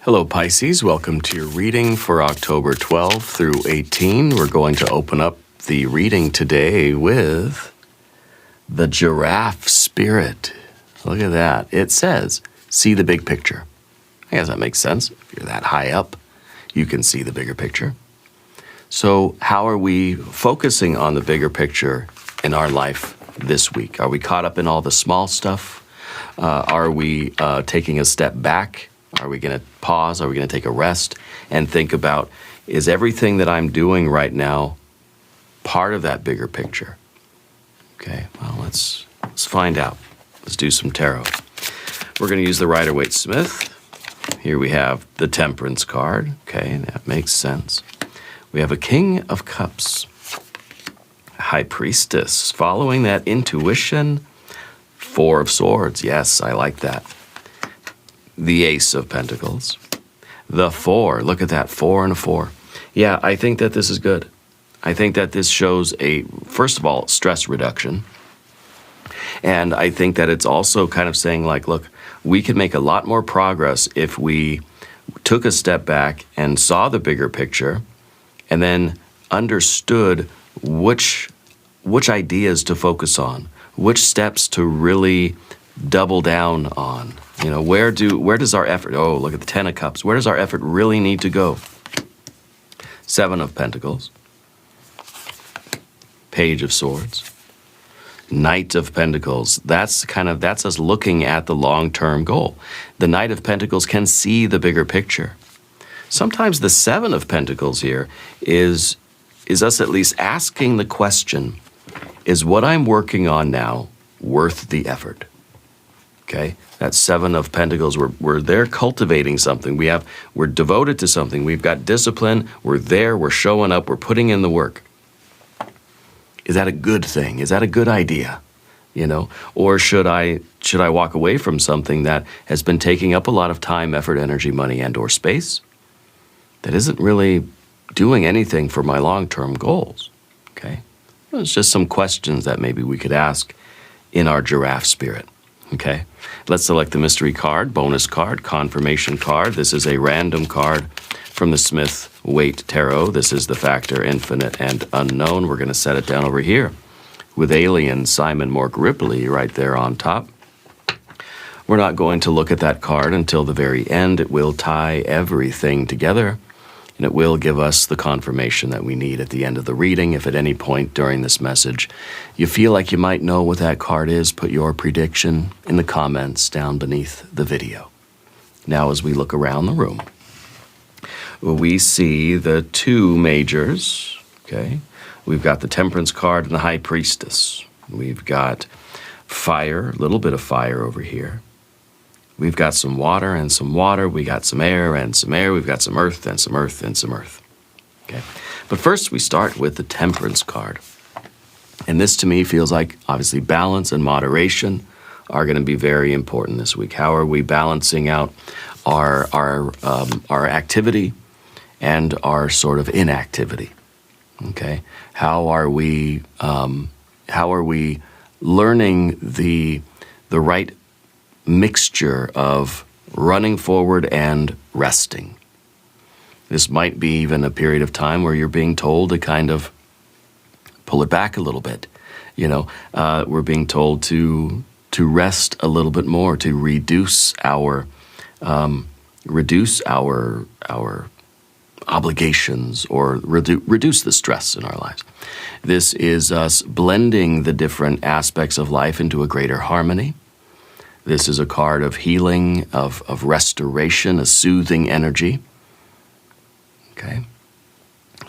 Hello, Pisces. Welcome to your reading for October 12 through 18. We're going to open up the reading today with the giraffe spirit. Look at that. It says, see the big picture. I guess that makes sense. If you're that high up, you can see the bigger picture. So how are we focusing on the bigger picture in our life this week? Are we caught up in all the small stuff? Are we taking a step back? Are we going to pause? Are we going to take a rest and think about, is everything that I'm doing right now part of that bigger picture? Okay, well, let's find out. Let's do some tarot. We're going to use the Rider-Waite-Smith. Here we have the Temperance card. Okay, that makes sense. We have a King of Cups. High Priestess, following that intuition. Four of Swords. Yes, I like that. The Ace of Pentacles. The Four. Look at that. 4 and a 4. Yeah, I think that this is good. I think that this shows first of all, stress reduction. And I think that it's also kind of saying like, look, we can make a lot more progress if we took a step back and saw the bigger picture and then understood which ideas to focus on, which steps to really double down on. You know, where does our effort, oh, look at the 10 of Cups. Where does our effort really need to go? 7 of Pentacles. Page of Swords. Knight of Pentacles. That's us looking at the long-term goal. The Knight of Pentacles can see the bigger picture. Sometimes the 7 of Pentacles here is us at least asking the question, is what I'm working on now worth the effort? Okay, that's 7 of Pentacles. We're there cultivating something. We're devoted to something. We've got discipline. We're there. We're showing up. We're putting in the work. Is that a good thing? Is that a good idea? You know, or should I walk away from something that has been taking up a lot of time, effort, energy, money, and/or space that isn't really doing anything for my long-term goals? Okay, it's just some questions that maybe we could ask in our giraffe spirit. Okay, let's select the mystery card, bonus card, confirmation card. This is a random card from the Smith-Waite Tarot. This is the factor infinite and unknown. We're going to set it down over here with Alien Simon Mork Ripley right there on top. We're not going to look at that card until the very end. It will tie everything together, and it will give us the confirmation that we need at the end of the reading. If at any point during this message you feel like you might know what that card is, put your prediction in the comments down beneath the video. Now as we look around the room, we see the 2 majors, okay? We've got the Temperance card and the High Priestess. We've got fire, a little bit of fire over here. We've got some water and some water. We got some air and some air. We've got some earth and some earth and some earth. Okay. But first we start with the Temperance card. And this to me feels like obviously balance and moderation are going to be very important this week. How are we balancing out our activity and our sort of inactivity? Okay. How are we learning the right mixture of running forward and resting? This might be even a period of time where you're being told to kind of pull it back a little bit. You know, we're being told to rest a little bit more, to reduce our obligations, or reduce the stress in our lives. This is us blending the different aspects of life into a greater harmony. This is a card of healing, of restoration, a soothing energy. Okay?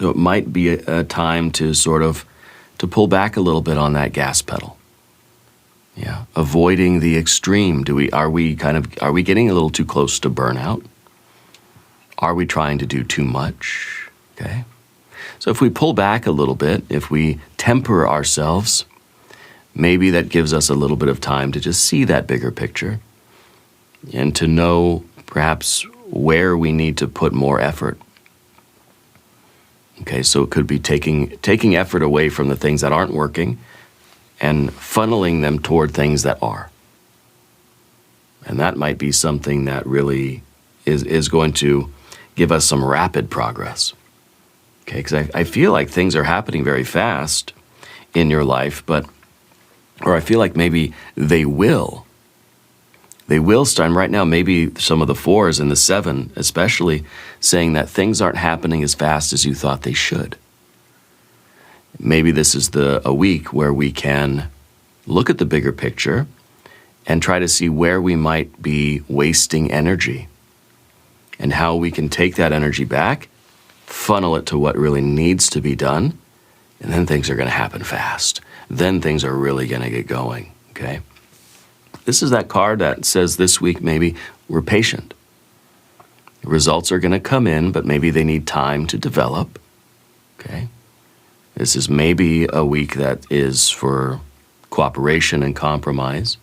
So it might be a time to sort of to pull back a little bit on that gas pedal. Yeah, avoiding the extreme. Are we getting a little too close to burnout? Are we trying to do too much? Okay? So if we pull back a little bit, if we temper ourselves, maybe that gives us a little bit of time to just see that bigger picture and to know perhaps where we need to put more effort. Okay, so it could be taking effort away from the things that aren't working and funneling them toward things that are. And that might be something that really is going to give us some rapid progress. Okay, because I feel like things are happening very fast in your life, or I feel like maybe they will. They will start right now, maybe some of the 4s and the 7 especially, saying that things aren't happening as fast as you thought they should. Maybe this is a week where we can look at the bigger picture and try to see where we might be wasting energy and how we can take that energy back, funnel it to what really needs to be done, and then things are going to happen fast. Then things are really going to get going, okay? This is that card that says this week maybe we're patient. Results are going to come in, but maybe they need time to develop, okay? This is maybe a week that is for cooperation and compromise,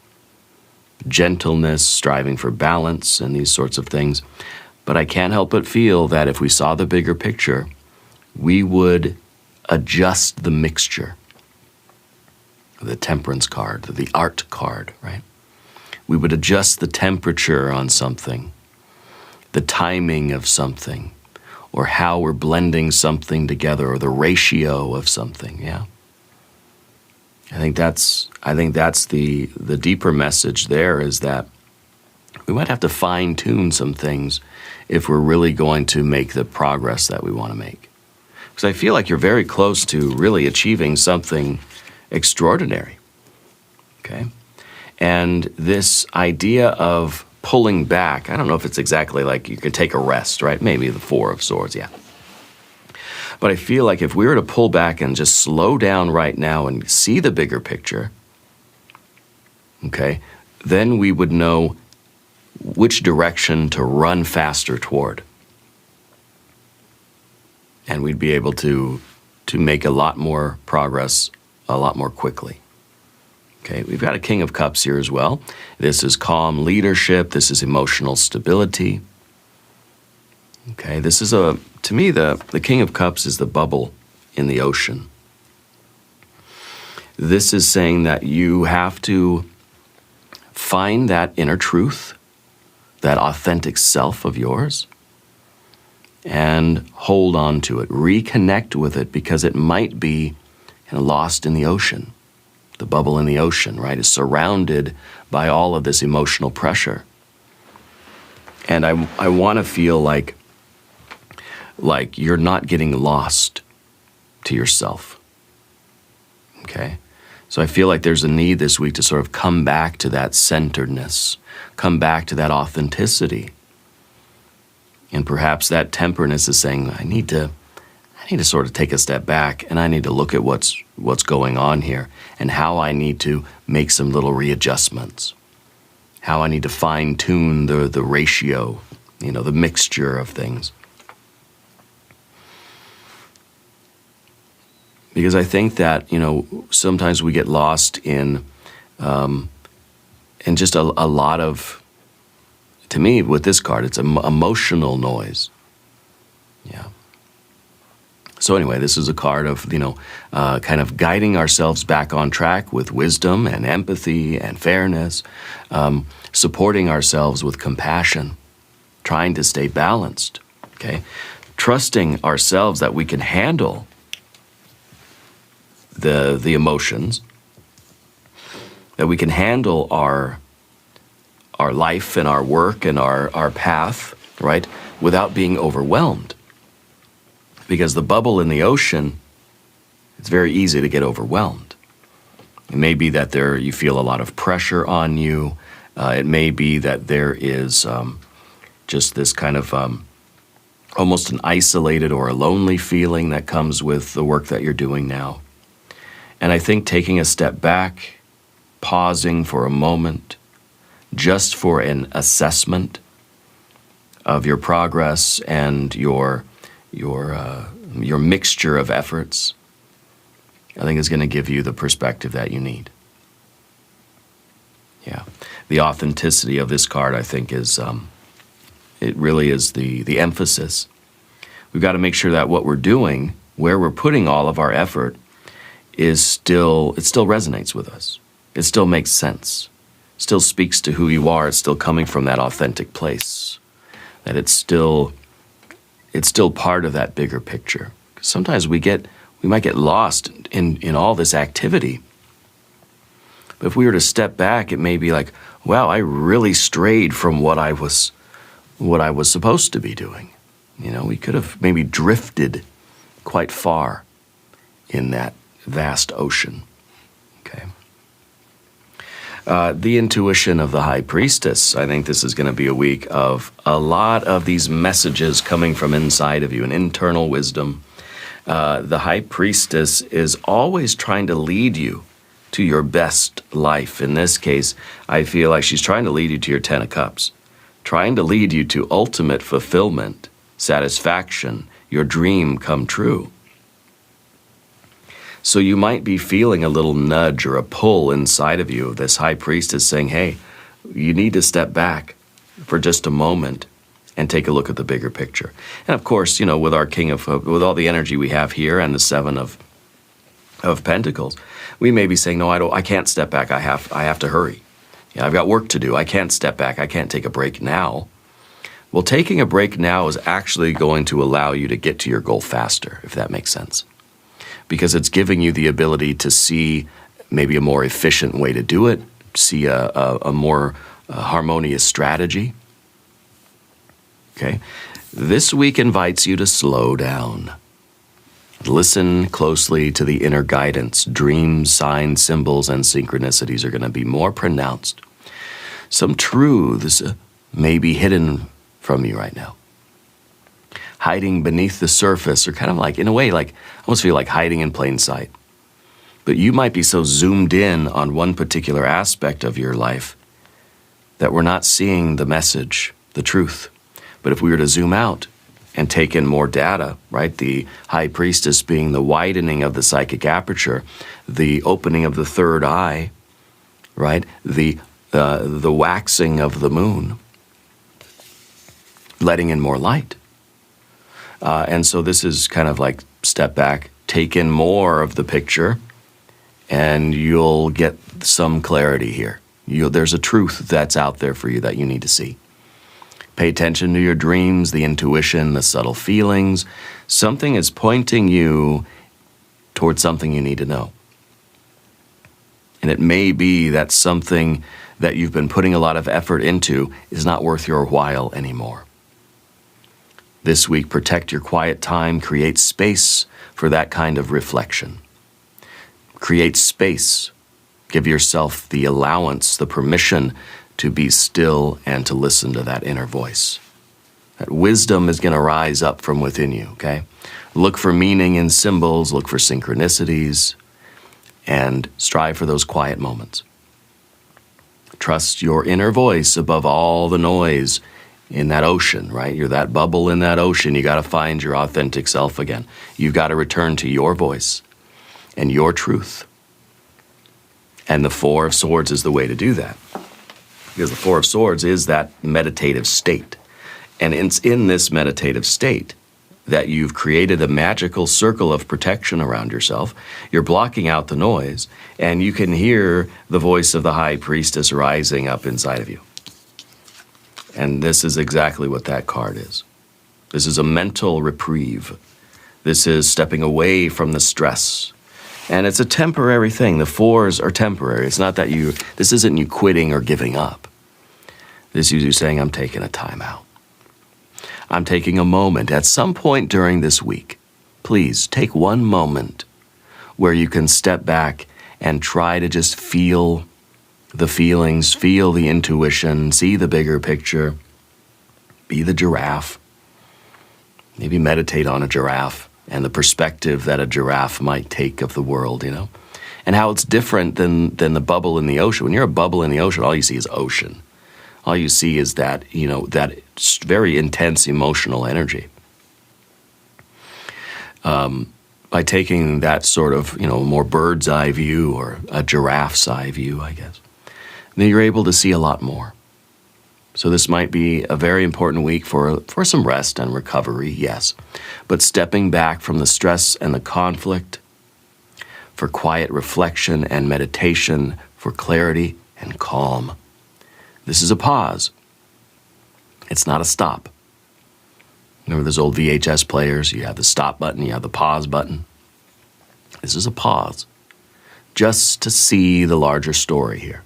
gentleness, striving for balance, and these sorts of things. But I can't help but feel that if we saw the bigger picture, we would adjust the mixture. The temperance card, the art card, right? We would adjust the temperature on something, the timing of something, or how we're blending something together, or the ratio of something, yeah? I think that's the deeper message there, is that we might have to fine-tune some things if we're really going to make the progress that we want to make. Because I feel like you're very close to really achieving something extraordinary, okay? And this idea of pulling back, I don't know if it's exactly like you could take a rest, right? Maybe the 4 of Swords, yeah. But I feel like if we were to pull back and just slow down right now and see the bigger picture, okay, then we would know which direction to run faster toward. And we'd be able to make a lot more progress a lot more quickly. Okay, we've got a King of Cups here as well. This is calm leadership. This is emotional stability. Okay, this is to me, the King of Cups is the bubble in the ocean. This is saying that you have to find that inner truth, that authentic self of yours, and hold on to it, reconnect with it, because it might be lost in the ocean. The bubble in the ocean, right, is surrounded by all of this emotional pressure. And I want to feel like you're not getting lost to yourself, okay? So I feel like there's a need this week to sort of come back to that centeredness, come back to that authenticity. And perhaps that temperness is saying, I need to sort of take a step back, and I need to look at what's going on here, and how I need to make some little readjustments, how I need to fine-tune the ratio, the mixture of things. Because I think that, sometimes we get lost in just a lot of, to me, with this card, it's emotional noise. Yeah. So anyway, this is a card of, kind of guiding ourselves back on track with wisdom and empathy and fairness, supporting ourselves with compassion, trying to stay balanced, okay? Trusting ourselves that we can handle the emotions, that we can handle our life and our work and our path, right, without being overwhelmed. Because the bubble in the ocean, it's very easy to get overwhelmed. It may be that you feel a lot of pressure on you. It may be that there is just this kind of almost an isolated or a lonely feeling that comes with the work that you're doing now. And I think taking a step back, pausing for a moment, just for an assessment of your progress and your mixture of efforts, I think is going to give you the perspective that you need. Yeah, the authenticity of this card, I think, is it really is the emphasis. We've got to make sure that what we're doing, where we're putting all of our effort, it still resonates with us. It still makes sense. Still speaks to who you are. It's still coming from that authentic place. that it's still part of that bigger picture. Sometimes we might get lost in all this activity. But if we were to step back, it may be like, wow, I really strayed from what I was supposed to be doing. We could have maybe drifted quite far in that vast ocean. Okay. The intuition of the High Priestess. I think this is going to be a week of a lot of these messages coming from inside of you, an internal wisdom. The High Priestess is always trying to lead you to your best life. In this case, I feel like she's trying to lead you to your Ten of Cups, trying to lead you to ultimate fulfillment, satisfaction, your dream come true. So you might be feeling a little nudge or a pull inside of you of this High Priestess saying, hey, you need to step back for just a moment and take a look at the bigger picture. And of course, with our with all the energy we have here and the Seven of Pentacles, we may be saying, no, I can't step back. I have to hurry. I've got work to do. I can't step back. I can't take a break now. Well, taking a break now is actually going to allow you to get to your goal faster, if that makes sense. Because it's giving you the ability to see maybe a more efficient way to do it, see a more harmonious strategy. Okay? This week invites you to slow down. Listen closely to the inner guidance. Dreams, signs, symbols, and synchronicities are going to be more pronounced. Some truths may be hidden from you right now, hiding beneath the surface, or kind of like, in a way, like, I almost feel like hiding in plain sight. But you might be so zoomed in on one particular aspect of your life that we're not seeing the message, the truth. But if we were to zoom out and take in more data, right? The High Priestess being the widening of the psychic aperture, the opening of the third eye, right? The waxing of the moon, letting in more light. And so this is kind of like step back, take in more of the picture, and you'll get some clarity here. There's a truth that's out there for you that you need to see. Pay attention to your dreams, the intuition, the subtle feelings. Something is pointing you towards something you need to know. And it may be that something that you've been putting a lot of effort into is not worth your while anymore. This week, protect your quiet time, create space for that kind of reflection. Create space. Give yourself the allowance, the permission to be still and to listen to that inner voice. That wisdom is going to rise up from within you, okay? Look for meaning in symbols, look for synchronicities, and strive for those quiet moments. Trust your inner voice above all the noise in that ocean, right? You're that bubble in that ocean. You got to find your authentic self again. You've got to return to your voice and your truth. And the Four of Swords is the way to do that. Because the Four of Swords is that meditative state. And it's in this meditative state that you've created a magical circle of protection around yourself. You're blocking out the noise, and you can hear the voice of the High Priestess rising up inside of you. And this is exactly what that card is. This is a mental reprieve. This is stepping away from the stress. And it's a temporary thing. The fours are temporary. It's not that this isn't you quitting or giving up. This is you saying, I'm taking a time out. I'm taking a moment at some point during this week. Please take one moment where you can step back and try to just feel the feelings, feel the intuition, see the bigger picture, be the giraffe. Maybe meditate on a giraffe and the perspective that a giraffe might take of the world, and how it's different than the bubble in the ocean. When you're a bubble in the ocean, all you see is ocean. All you see is that, that very intense emotional energy. By taking that sort of, more bird's eye view or a giraffe's eye view, I guess, then you're able to see a lot more. So this might be a very important week for some rest and recovery, yes. But stepping back from the stress and the conflict, for quiet reflection and meditation, for clarity and calm. This is a pause. It's not a stop. Remember those old VHS players? You have the stop button, you have the pause button. This is a pause, just to see the larger story here.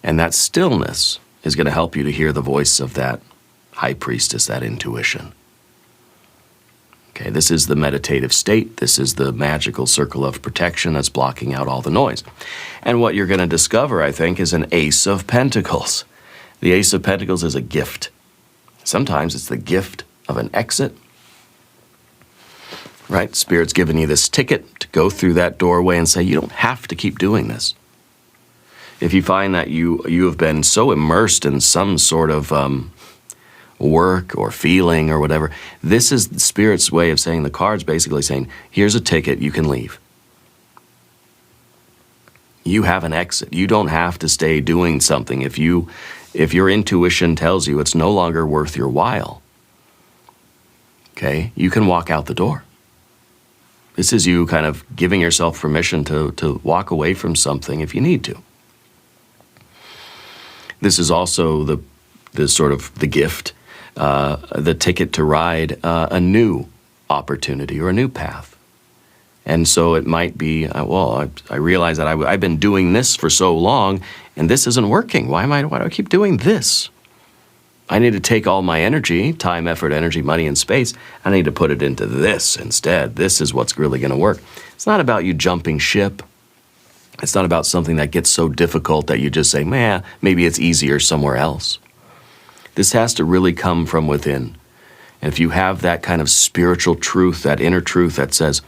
And that stillness is going to help you to hear the voice of that high priestess, that intuition. Okay, this is the meditative state. This is the magical circle of protection that's blocking out all the noise. And what you're going to discover, I think, is an Ace of Pentacles. The Ace of Pentacles is a gift. Sometimes it's the gift of an exit. Right? Spirit's given you this ticket to go through that doorway and say, you don't have to keep doing this. If you find that you have been so immersed in some sort of work or feeling or whatever, this is the Spirit's way of saying, the card's basically saying, here's a ticket, you can leave. You have an exit. You don't have to stay doing something. If your intuition tells you it's no longer worth your while, okay, you can walk out the door. This is you kind of giving yourself permission to walk away from something if you need to. This is also the sort of the gift, the ticket to ride a new opportunity or a new path. And so it might be, I realize that I've been doing this for so long, and this isn't working. Why do I keep doing this? I need to take all my energy, time, effort, energy, money, and space. I need to put it into this instead. This is what's really going to work. It's not about you jumping ship. It's not about something that gets so difficult that you just say, man, maybe it's easier somewhere else. This has to really come from within. And if you have that kind of spiritual truth, that inner truth that says,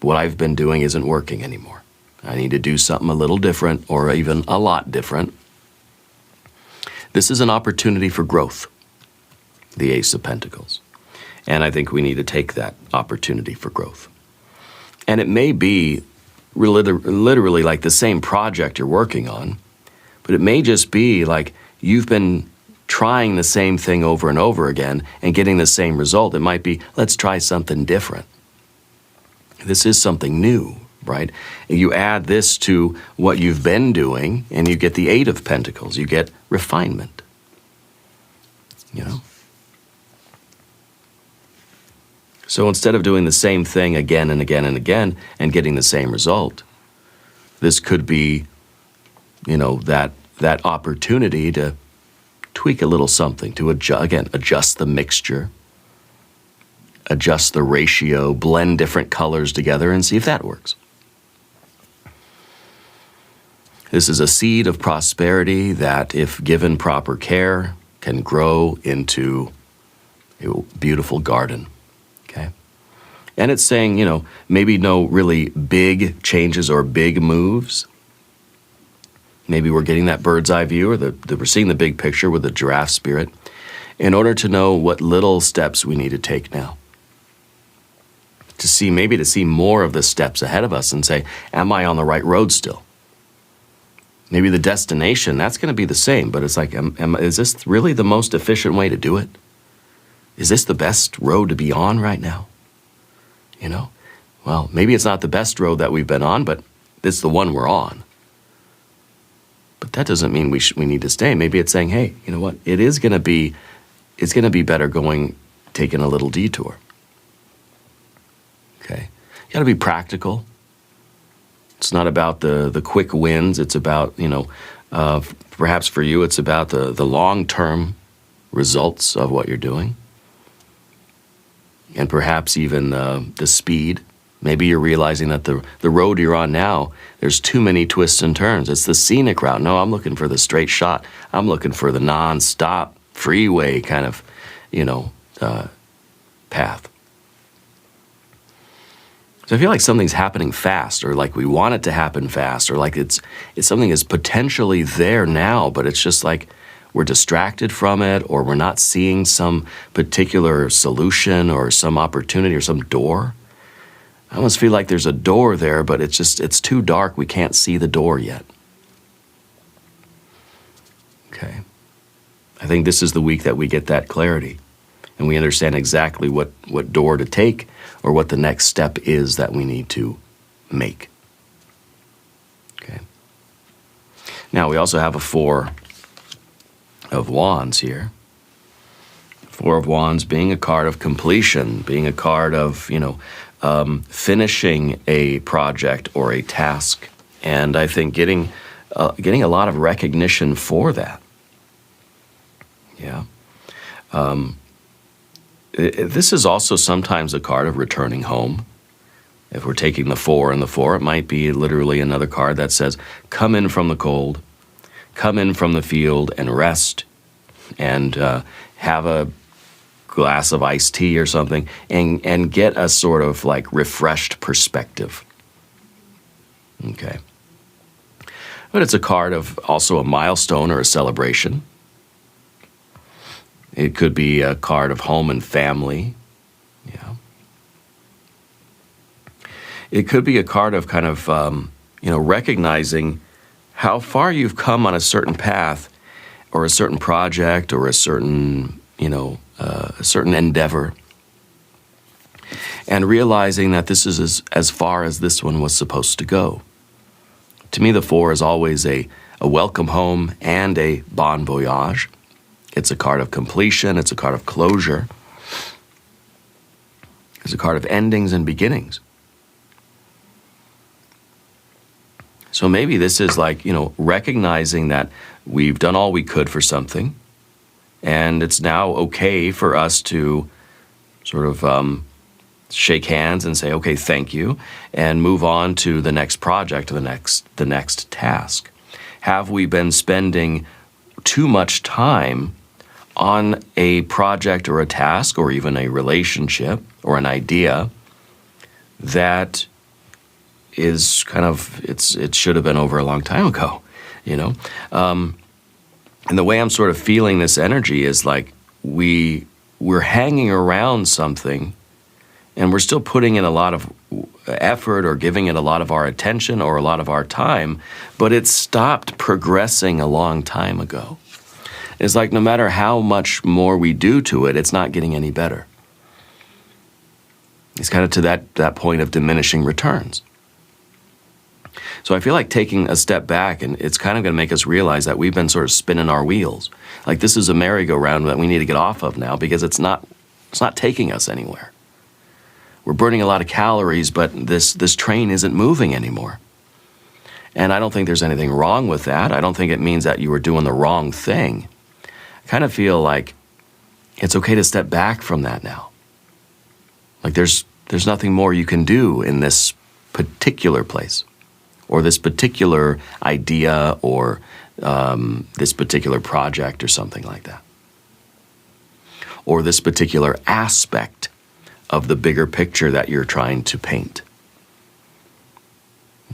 what I've been doing isn't working anymore. I need to do something a little different or even a lot different. This is an opportunity for growth, the Ace of Pentacles. And I think we need to take that opportunity for growth. And it may be literally like the same project you're working on, but it may just be like you've been trying the same thing over and over again and getting the same result. It might be, let's try something different. This is something new, right? You add this to what you've been doing, and you get the Eight of Pentacles. You get refinement, you know? So instead of doing the same thing again and again and again and getting the same result, this could be, that opportunity to tweak a little something, to adjust the mixture, adjust the ratio, blend different colors together and see if that works. This is a seed of prosperity that, if given proper care, can grow into a beautiful garden, okay? And it's saying, maybe no really big changes or big moves. Maybe we're getting that bird's eye view, or we're seeing the big picture with the giraffe spirit, in order to know what little steps we need to take now. To see more of the steps ahead of us and say, am I on the right road still? Maybe the destination, that's going to be the same, but it's like, is this really the most efficient way to do it? Is this the best road to be on right now? Well, maybe it's not the best road that we've been on, but it's the one we're on. But that doesn't mean we need to stay. Maybe it's saying, hey, you know what? It's going to be better taking a little detour. Okay, you got to be practical. It's not about the quick wins. It's about, perhaps for you, it's about the long-term results of what you're doing. And perhaps even the speed. Maybe you're realizing that the road you're on now, there's too many twists and turns. It's the scenic route. No, I'm looking for the straight shot. I'm looking for the non-stop freeway kind of, path. So I feel like something's happening fast, or like we want it to happen fast, or like it's something is potentially there now, but it's just like we're distracted from it, or we're not seeing some particular solution or some opportunity or some door. I almost feel like there's a door there, but it's too dark. We can't see the door yet. Okay. I think this is the week that we get that clarity, and we understand exactly what door to take, or what the next step is that we need to make. Okay. Now we also have a Four of Wands here. Four of Wands being a card of completion, being a card of, finishing a project or a task. And I think getting a lot of recognition for that. Yeah. This is also sometimes a card of returning home. If we're taking the 4 and the 4, it might be literally another card that says, come in from the cold, come in from the field and rest, and have a glass of iced tea or something, and get a sort of like refreshed perspective. Okay. But it's a card of also a milestone or a celebration. It could be a card of home and family. Yeah. It could be a card of kind of, recognizing how far you've come on a certain path or a certain project or a certain, a certain endeavor. And realizing that this is as far as this one was supposed to go. To me, the 4 is always a welcome home and a bon voyage. It's a card of completion. It's a card of closure. It's a card of endings and beginnings. So maybe this is like, recognizing that we've done all we could for something, and it's now okay for us to sort of shake hands and say, okay, thank you, and move on to the next project, or the next task. Have we been spending too much time on a project or a task or even a relationship or an idea that is kind of, it should have been over a long time ago, And the way I'm sort of feeling this energy is like we're hanging around something and we're still putting in a lot of effort or giving it a lot of our attention or a lot of our time, but it stopped progressing a long time ago. It's like no matter how much more we do to it, it's not getting any better. It's kind of to that point of diminishing returns. So I feel like taking a step back, and it's kind of going to make us realize that we've been sort of spinning our wheels. Like this is a merry-go-round that we need to get off of now because it's not taking us anywhere. We're burning a lot of calories, but this train isn't moving anymore. And I don't think there's anything wrong with that. I don't think it means that you were doing the wrong thing. I kind of feel like it's okay to step back from that now. Like there's nothing more you can do in this particular place, or this particular idea, or this particular project or something like that. Or this particular aspect of the bigger picture that you're trying to paint.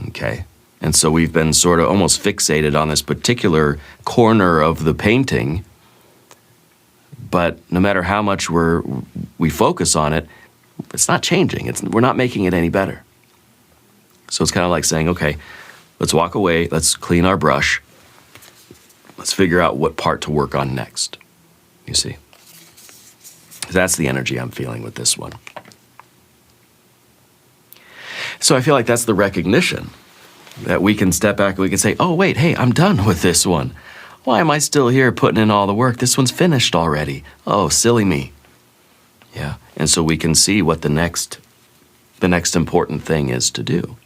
Okay? And so we've been sort of almost fixated on this particular corner of the painting, but no matter how much we focus on it, it's not changing. We're not making it any better. So it's kind of like saying, okay, let's walk away, let's clean our brush, let's figure out what part to work on next, you see. That's the energy I'm feeling with this one. So I feel like that's the recognition that we can step back and we can say, oh, wait, hey, I'm done with this one. Why am I still here putting in all the work? This one's finished already. Oh, silly me. Yeah, and so we can see what the next important thing is to do.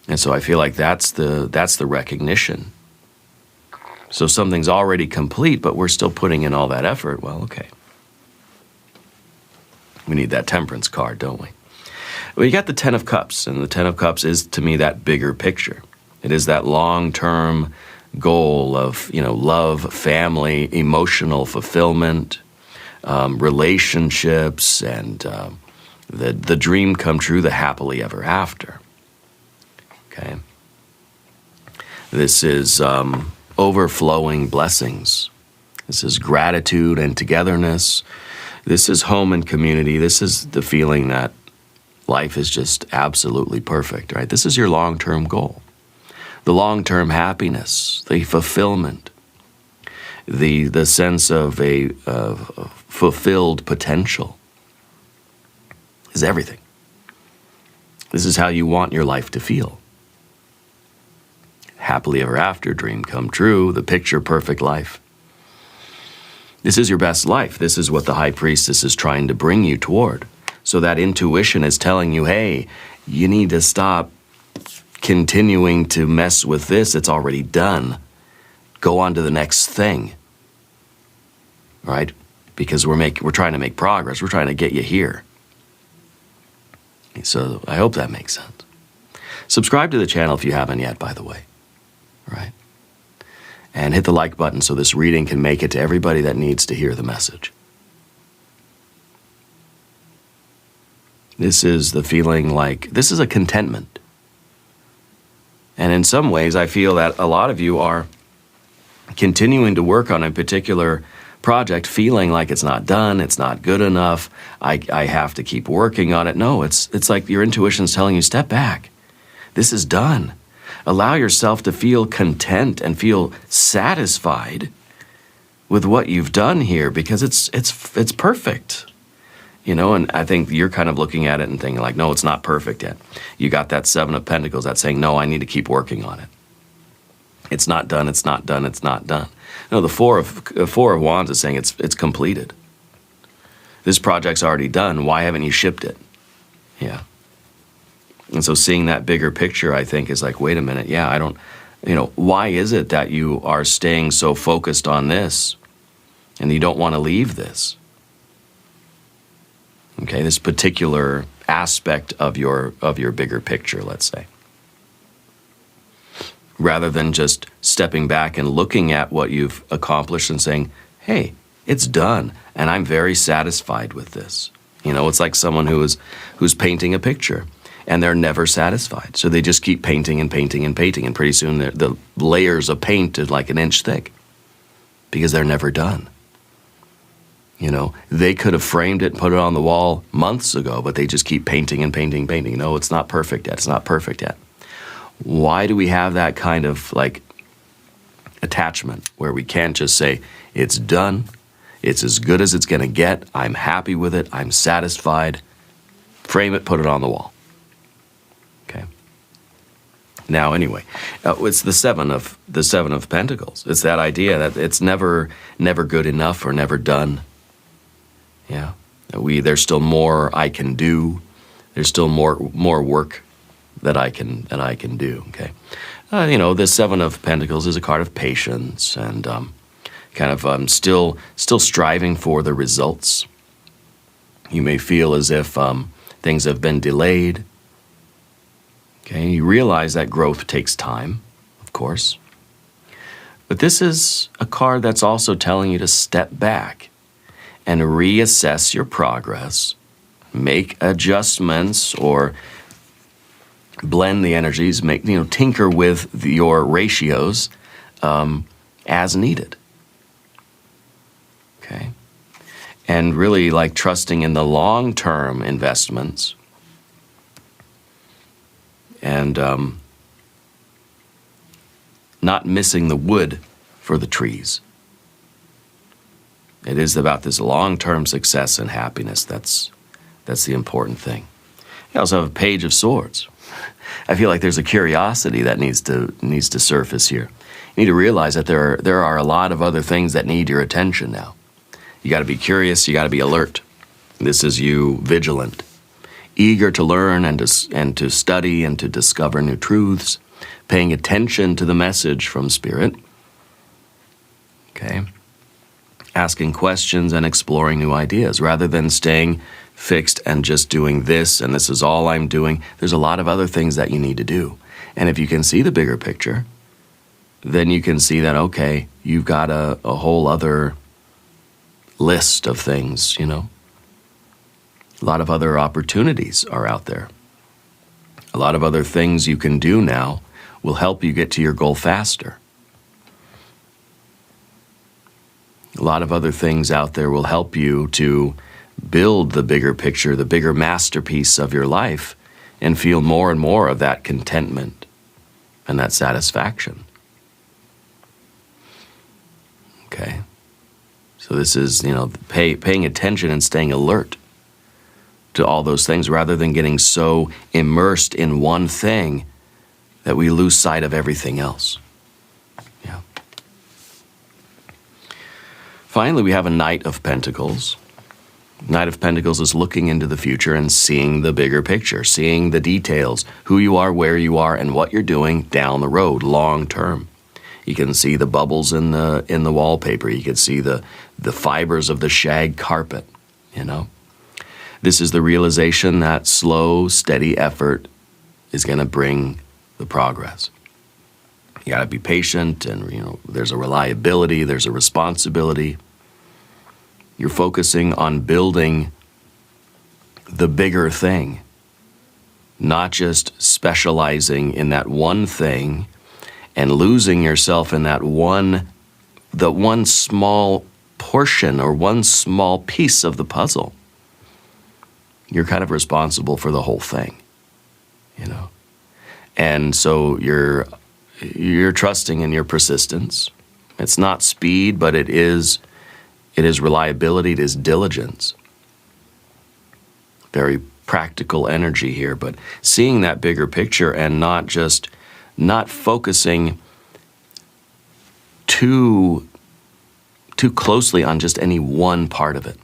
And so I feel like that's the recognition. So something's already complete, but we're still putting in all that effort. Well, okay. We need that temperance card, don't we? Well, you got the 10 of Cups, and the 10 of Cups is, to me, that bigger picture. It is that long-term goal of, love, family, emotional fulfillment, relationships, and the dream come true, the happily ever after. Okay? This is overflowing blessings. This is gratitude and togetherness. This is home and community. This is the feeling that life is just absolutely perfect, right? This is your long-term goal. The long-term happiness, the fulfillment, the sense of a fulfilled potential is everything. This is how you want your life to feel. Happily ever after, dream come true, the picture perfect life. This is your best life. This is what the High Priestess is trying to bring you toward. So that intuition is telling you, hey, you need to stop continuing to mess with this. It's already done. Go on to the next thing. Right? Because we're trying to make progress. We're trying to get you here. So I hope that makes sense. Subscribe to the channel if you haven't yet, by the way. Right? And hit the like button so this reading can make it to everybody that needs to hear the message. This is the feeling like, this is a contentment. And in some ways, I feel that a lot of you are continuing to work on a particular project, feeling like it's not done, it's not good enough, I have to keep working on it. No, it's like your intuition's telling you, step back. This is done. Allow yourself to feel content and feel satisfied with what you've done here, because it's perfect. You know, and I think you're kind of looking at it and thinking like, no, it's not perfect yet. You got that Seven of Pentacles that's saying, no, I need to keep working on it. It's not done, it's not done, it's not done. No, the Four of Wands is saying it's completed. This project's already done. Why haven't you shipped it? Yeah. And so seeing that bigger picture, I think, is like, wait a minute, yeah, I don't, why is it that you are staying so focused on this and you don't want to leave this? Okay, this particular aspect of your bigger picture, let's say. Rather than just stepping back and looking at what you've accomplished and saying, hey, it's done, and I'm very satisfied with this. It's like someone who's painting a picture, and they're never satisfied. So they just keep painting and painting and painting, and pretty soon the layers of paint are like an inch thick because they're never done. They could have framed it and put it on the wall months ago, but they just keep painting and painting and painting. No, it's not perfect yet. It's not perfect yet. Why do we have that kind of like attachment where we can't just say, it's done, it's as good as it's going to get, I'm happy with it, I'm satisfied, frame it, put it on the wall? Okay. Now, anyway, it's the Seven of Pentacles. It's that idea that it's never good enough or never done. Yeah, there's still more I can do. There's still more work that I can do. Okay, the Seven of Pentacles is a card of patience and still striving for the results. You may feel as if things have been delayed. Okay, you realize that growth takes time, of course. But this is a card that's also telling you to step back and reassess your progress, make adjustments or blend the energies, tinker with your ratios as needed. Okay? And really like trusting in the long-term investments and not missing the wood for the trees. It is about this long-term success and happiness. That's the important thing. You also have a Page of Swords. I feel like there's a curiosity that needs to surface here. You need to realize that there are a lot of other things that need your attention now. You got to be curious. You got to be alert. This is you vigilant, eager to learn and to study and to discover new truths, paying attention to the message from Spirit. Okay. Asking questions and exploring new ideas rather than staying fixed and just doing this and this is all I'm doing. There's a lot of other things that you need to do. And if you can see the bigger picture, then you can see that, okay, you've got a whole other list of things, A lot of other opportunities are out there. A lot of other things you can do now will help you get to your goal faster. A lot of other things out there will help you to build the bigger picture, the bigger masterpiece of your life, and feel more and more of that contentment and that satisfaction. Okay? So this is, paying attention and staying alert to all those things rather than getting so immersed in one thing that we lose sight of everything else. Yeah. Finally, we have a Knight of Pentacles. Knight of Pentacles is looking into the future and seeing the bigger picture, seeing the details, who you are, where you are, and what you're doing down the road, long term. You can see the bubbles in the wallpaper. You can see the fibers of the shag carpet, This is the realization that slow, steady effort is going to bring the progress. You got to be patient, and there's a reliability, there's a responsibility. You're focusing on building the bigger thing, not just specializing in that one thing and losing yourself in the one small portion or one small piece of the puzzle. You're kind of responsible for the whole thing, And so you're trusting in your persistence. It's not speed, but it is reliability, it is diligence. Very practical energy here, but seeing that bigger picture and not focusing too closely on just any one part of it.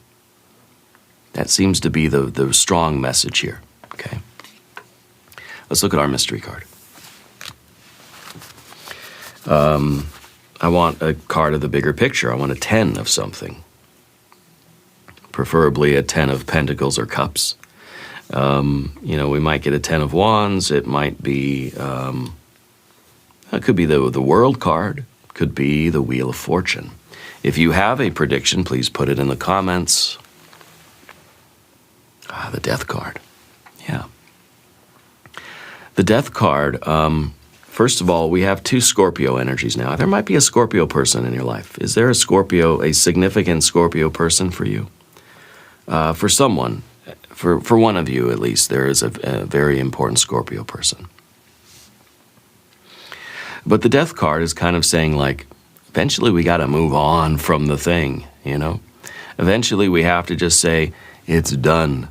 That seems to be the strong message here. Okay. Let's look at our mystery card. I want a card of the bigger picture. I want a 10 of something. Preferably a 10 of pentacles or cups. We might get a 10 of wands. It might be, it could be the world card. Could be the wheel of fortune. If you have a prediction, please put it in the comments. The death card. Yeah. The death card, first of all, we have 2 Scorpio energies now. There might be a Scorpio person in your life. Is there a significant Scorpio person for you? For someone, for one of you at least, there is a very important Scorpio person. But the death card is kind of saying, eventually we got to move on from the thing, Eventually we have to just say, it's done.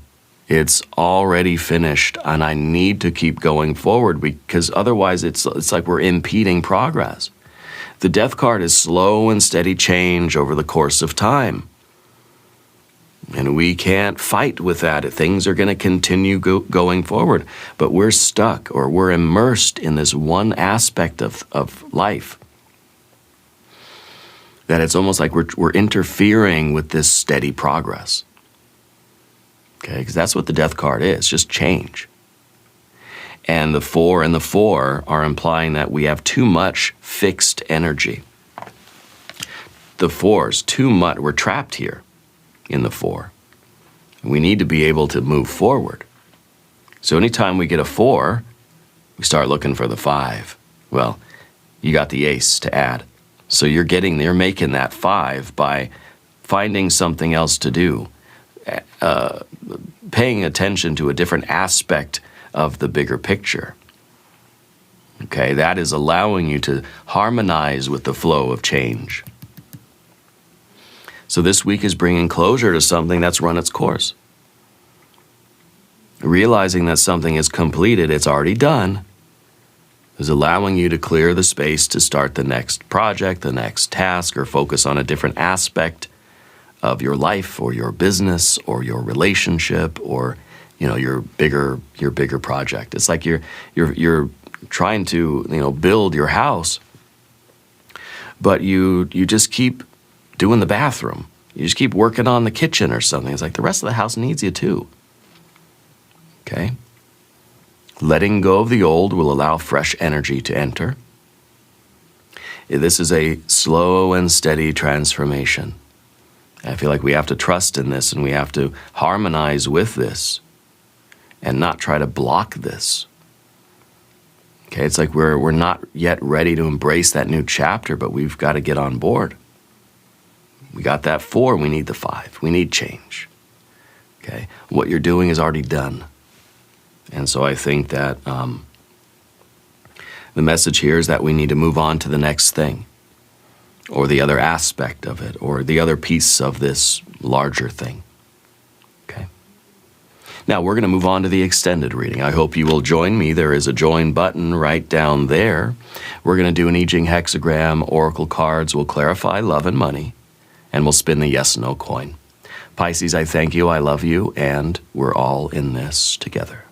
It's already finished, and I need to keep going forward because otherwise it's like we're impeding progress. The death card is slow and steady change over the course of time. And we can't fight with that. Things are going to continue going forward, but we're stuck or we're immersed in this one aspect of life. That it's almost like we're interfering with this steady progress. Okay, because that's what the death card is, just change. And the 4 and the 4 are implying that we have too much fixed energy. The 4's too much, we're trapped here in the 4. We need to be able to move forward. So anytime we get a 4, we start looking for the 5. Well, you got the ace to add. So you're making that 5 by finding something else to do. Paying attention to a different aspect of the bigger picture. Okay, that is allowing you to harmonize with the flow of change. So this week is bringing closure to something that's run its course. Realizing that something is completed, it's already done, is allowing you to clear the space to start the next project, the next task, or focus on a different aspect of your life or your business or your relationship or your bigger project. It's like you're trying to build your house, but you just keep doing the bathroom. You just keep working on the kitchen or something. It's like the rest of the house needs you too. Okay? Letting go of the old will allow fresh energy to enter. This is a slow and steady transformation. I feel like we have to trust in this and we have to harmonize with this and not try to block this. Okay, it's like we're not yet ready to embrace that new chapter, but we've got to get on board. We got that 4, we need the 5. We need change. Okay, what you're doing is already done. And so I think that the message here is that we need to move on to the next thing, or the other aspect of it, or the other piece of this larger thing. Okay. Now we're going to move on to the extended reading. I hope you will join me. There is a join button right down there. We're going to do an I Ching hexagram, oracle cards will clarify love and money, and we'll spin the yes/no coin. Pisces, I thank you, I love you, and we're all in this together.